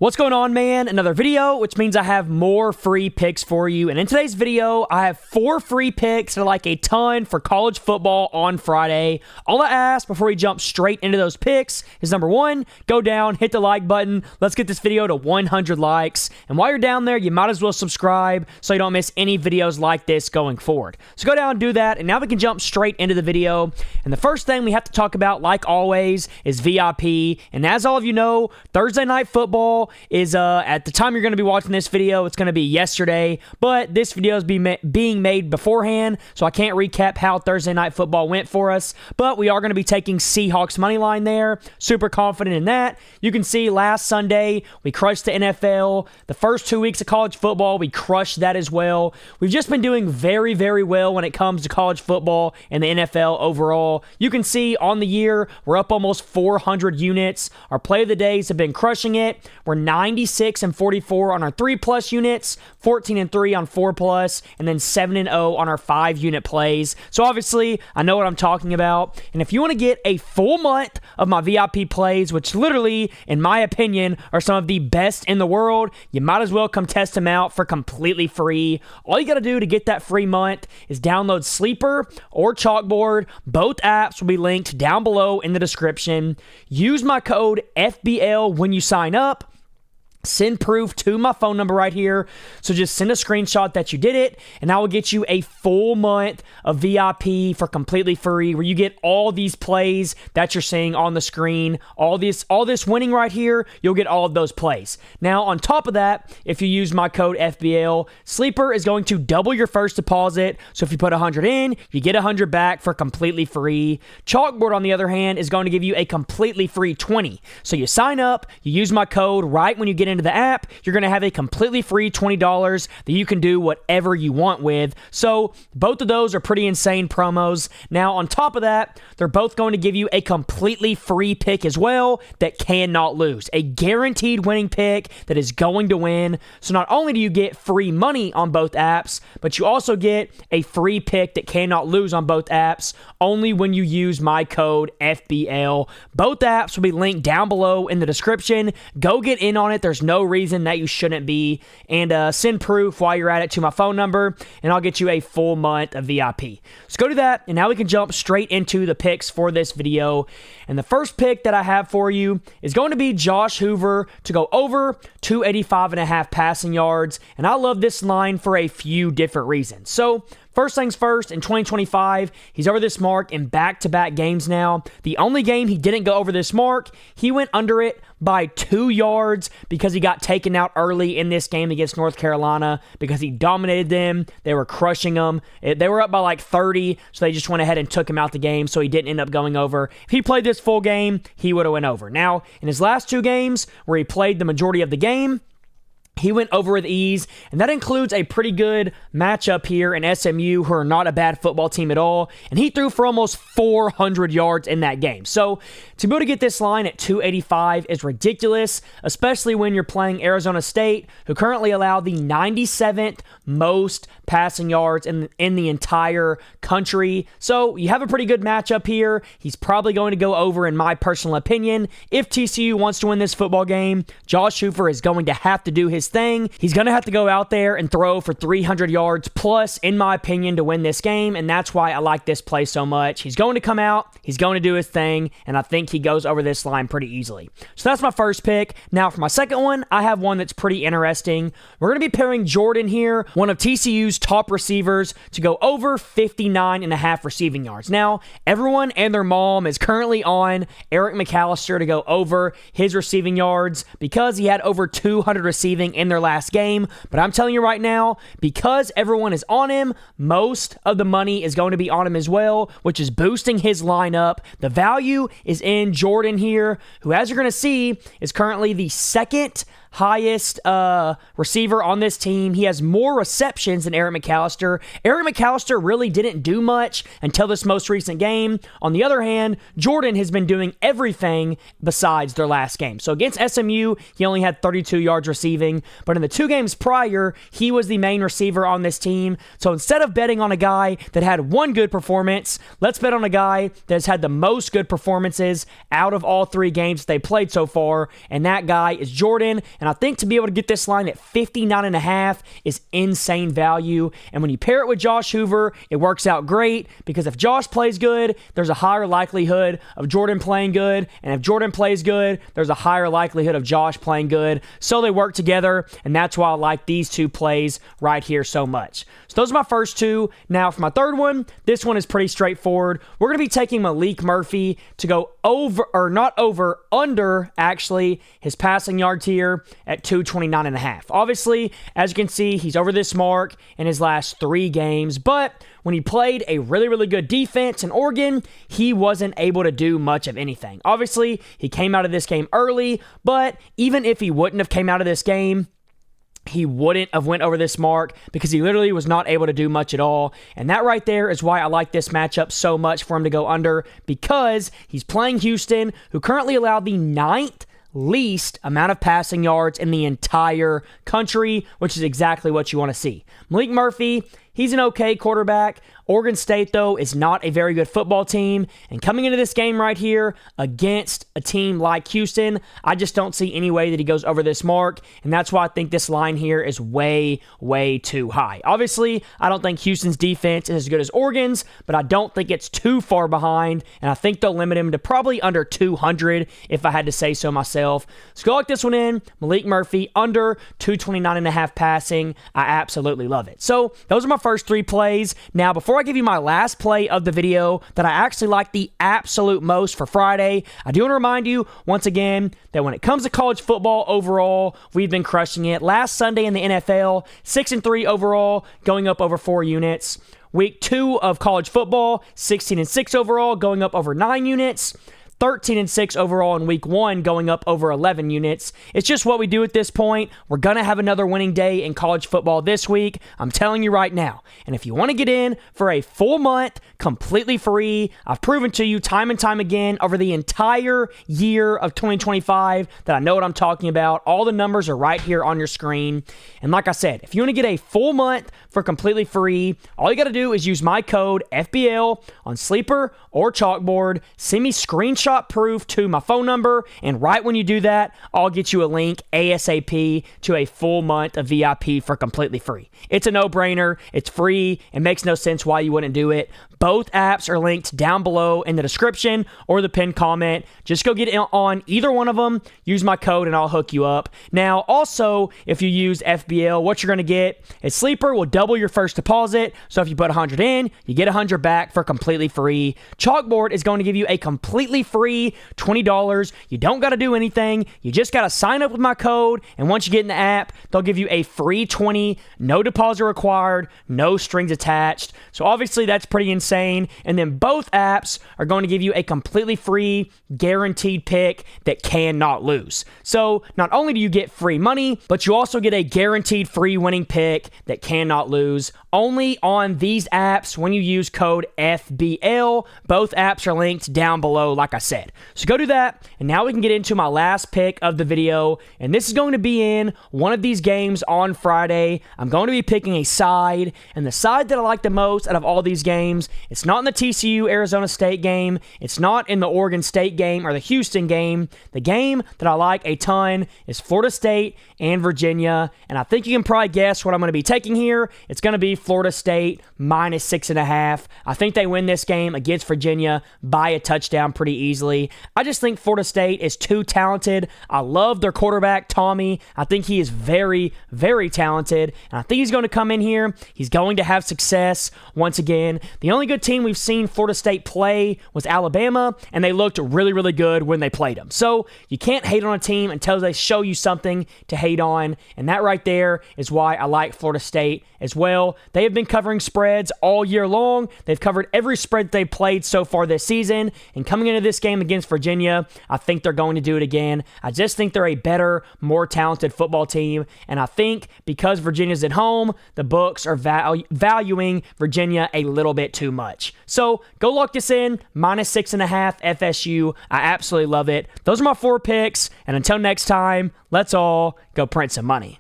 What's going on, man? Another video, which means I have more free picks for you. And in today's video, I have 4 free picks that are like a ton for college football on Friday. All I ask before we jump straight into those picks is number 1, go down, hit the like button. Let's get this video to 100 likes. And while you're down there, you might as well subscribe so you don't miss any videos like this going forward. So go down and do that. And now we can jump straight into the video. And the first thing we have to talk about, like always, is VIP. And as all of you know, Thursday Night Football is at the time you're going to be watching this video, it's going to be yesterday, but this video is being made beforehand, so I can't recap how Thursday Night Football went for us, but we are going to be taking Seahawks money line there. Super confident in that. You can see last Sunday we crushed the NFL. The first 2 weeks of college football, we crushed that as well. We've just been doing very, very well when it comes to college football and the NFL overall. You can see on the year, we're up almost 400 units. Our play of the days have been crushing it. We're 96 and 44 on our 3+ units, 14 and 3 on 4+, and then 7 and 0 on our 5-unit plays. So obviously, I know what I'm talking about. And if you want to get a full month of my VIP plays, which literally, in my opinion, are some of the best in the world, you might as well come test them out for completely free. All you got to do to get that free month is download Sleeper or Chalkboard. Both apps will be linked down below in the description. Use my code FBL when you sign up. Send proof to my phone number right here. So just send a screenshot that you did it, and I will get you a full month of VIP for completely free, where you get all these plays that you're seeing on the screen. All this winning right here, you'll get all of those plays. Now, on top of that, if you use my code FBL, Sleeper is going to double your first deposit. So if you put 100 in, you get 100 back for completely free. Chalkboard, on the other hand, is going to give you a completely free 20. So you sign up, you use my code right when you get into the app, you're going to have a completely free $20 that you can do whatever you want with. So both of those are pretty insane promos. Now, on top of that, they're both going to give you a completely free pick as well that cannot lose. A guaranteed winning pick that is going to win. So not only do you get free money on both apps, but you also get a free pick that cannot lose on both apps only when you use my code FBL. Both apps will be linked down below in the description. Go get in on it. There's no reason that you shouldn't be. And send proof while you're at it to my phone number, and I'll get you a full month of VIP. So go do that, and now we can jump straight into the picks for this video. And the first pick that I have for you is going to be Josh Hoover to go over 285.5 passing yards. And I love this line for a few different reasons. So first things first, in 2025, he's over this mark in back-to-back games now. The only game he didn't go over this mark, he went under it by 2 yards because he got taken out early in this game against North Carolina because he dominated them. They were crushing them. They were up by like 30, so they just went ahead and took him out the game, so he didn't end up going over. If he played this full game, he would have went over. Now, in his last 2 games, where he played the majority of the game, he went over with ease, and that includes a pretty good matchup here in SMU, who are not a bad football team at all, and he threw for almost 400 yards in that game. So to be able to get this line at 285 is ridiculous, especially when you're playing Arizona State, who currently allow the 97th most passing yards in the entire country. So you have a pretty good matchup here. He's probably going to go over, in my personal opinion. If TCU wants to win this football game, Josh Hoover is going to have to do his thing. He's going to have to go out there and throw for 300 yards plus, in my opinion, to win this game, and that's why I like this play so much. He's going to come out, he's going to do his thing, and I think he goes over this line pretty easily. So that's my first pick. Now for my second one, I have one that's pretty interesting. We're going to be pairing Jordan here, one of TCU's top receivers, to go over 59.5 receiving yards. Now, everyone and their mom is currently on Eric McAllister to go over his receiving yards because he had over 200 receiving in their last game, but I'm telling you right now, because everyone is on him, most of the money is going to be on him as well, which is boosting his lineup. The value is in Jordan here, who, as you're going to see, is currently the second highest receiver on this team. He has more receptions than Eric McAllister. Eric McAllister really didn't do much until this most recent game. On the other hand, Jordan has been doing everything besides their last game. So against SMU, he only had 32 yards receiving, but in the 2 games prior, he was the main receiver on this team. So instead of betting on a guy that had 1 good performance, let's bet on a guy that has had the most good performances out of all 3 games they played so far, and that guy is Jordan. And And I think to be able to get this line at 59.5 is insane value. And when you pair it with Josh Hoover, it works out great because if Josh plays good, there's a higher likelihood of Jordan playing good. And if Jordan plays good, there's a higher likelihood of Josh playing good. So they work together, and that's why I like these two plays right here so much. So those are my first two. Now for my third one, this one is pretty straightforward. We're going to be taking Malik Murphy to go under actually his passing yards here at 229.5. Obviously, as you can see, he's over this mark in his last 3 games, but when he played a really, really good defense in Oregon, he wasn't able to do much of anything. Obviously, he came out of this game early, but even if he wouldn't have came out of this game, he wouldn't have went over this mark because he literally was not able to do much at all. And that right there is why I like this matchup so much for him to go under, because he's playing Houston, who currently allowed the 9th least amount of passing yards in the entire country, which is exactly what you want to see. Malik Murphy, he's an okay quarterback. Oregon State, though, is not a very good football team. And coming into this game right here against a team like Houston, I just don't see any way that he goes over this mark. And that's why I think this line here is way, way too high. Obviously, I don't think Houston's defense is as good as Oregon's, but I don't think it's too far behind. And I think they'll limit him to probably under 200 if I had to say so myself. So go lock this one in. Malik Murphy under 229.5 passing. I absolutely love it. So those are my first 3 plays. Now, before I give you my last play of the video that I actually like the absolute most for Friday, I do want to remind you once again that when it comes to college football overall, we've been crushing it. Last Sunday in the NFL, 6-3 overall, going up over 4 units. Week 2 of college football, 16-6 overall, going up over 9 units. 13-6 overall in week 1, going up over 11 units. It's just what we do at this point. We're going to have another winning day in college football this week. I'm telling you right now. And if you want to get in for a full month, completely free, I've proven to you time and time again over the entire year of 2025 that I know what I'm talking about. All the numbers are right here on your screen. And like I said, if you want to get a full month for completely free, all you got to do is use my code FBL on Sleeper or Chalkboard. Send me screenshot proof to my phone number, and right when you do that, I'll get you a link ASAP to a full month of VIP for completely free. It's a no-brainer. It's free. It makes no sense why you wouldn't do it. Both apps are linked down below in the description or the pinned comment. Just go get on either one of them, use my code, and I'll hook you up. Now, also, if you use FBL, what you're going to get is Sleeper will double your first deposit. So if you put 100 in, you get 100 back for completely free. Chalkboard is going to give you a completely free $20. You don't got to do anything. You just got to sign up with my code, and once you get in the app, they'll give you a free 20, no deposit required, no strings attached. So obviously, that's pretty insane. And then both apps are going to give you a completely free guaranteed pick that cannot lose. So not only do you get free money, but you also get a guaranteed free winning pick that cannot lose. Only on these apps when you use code FBL. Both apps are linked down below, like I said. So go do that. And now we can get into my last pick of the video. And this is going to be in one of these games on Friday. I'm going to be picking a side. And the side that I like the most out of all these games, it's not in the TCU Arizona State game. It's not in the Oregon State game or the Houston game. The game that I like a ton is Florida State and Virginia. And I think you can probably guess what I'm going to be taking here. It's going to be Florida State minus 6.5. I think they win this game against Virginia by a touchdown pretty easily. I just think Florida State is too talented. I love their quarterback, Tommy. I think he is very, very talented. And I think he's going to come in here. He's going to have success once again. The only good team we've seen Florida State play was Alabama, and they looked really, really good when they played them. So you can't hate on a team until they show you something to hate on, and that right there is why I like Florida State as well. They have been covering spreads all year long. They've covered every spread they've played so far this season, and coming into this game against Virginia, I think they're going to do it again. I just think they're a better, more talented football team, and I think because Virginia's at home, the books are valuing Virginia a little bit too much. So go lock this in, minus 6.5 FSU. I absolutely love it. Those are my 4 picks, and until next time, let's all go print some money.